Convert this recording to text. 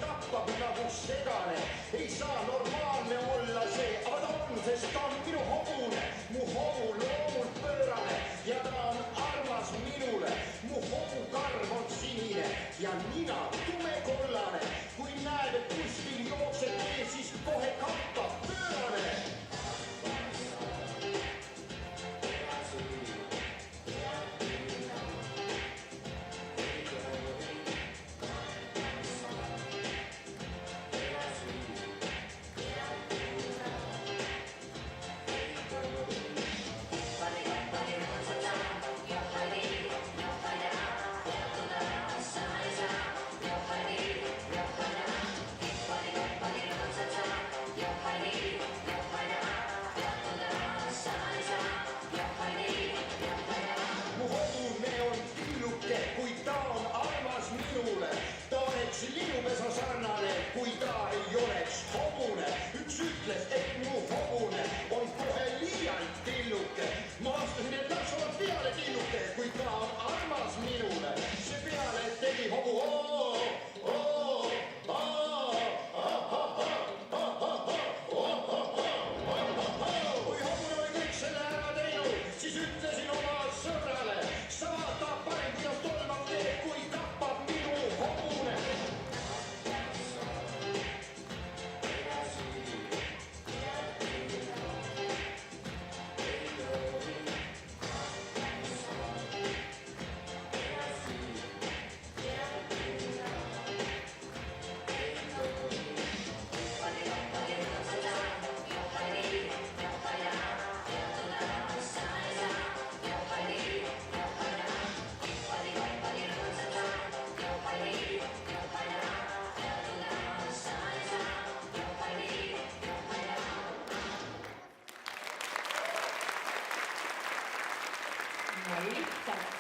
tappab nagu segane. ei saa normaalne olla see, aga ta on, sest ta on minu hobune. mu hobu loomult pöörane ja ta on armas minule. mu hobukarv on sinine ja nina tumekollane. kui näed, et kuskil jookseb ees, siis kohe kappab pöörane. kui ta on armas minule, ta oleks linupesa sarnane, kui ta ei oleks hobune. üks ütles, et mu hobune on kohe liialt tilluke. ma vastasin, et las olla peale tilluke, kui ta on armas minule. see peale tegi hobu kui hobune oli kõik selle ära teinud, siis ütlesin oma sõbrale, sa vaata parem, kuidas tolmab teeb, kui tappab minu hobune. No ei lihtsalt.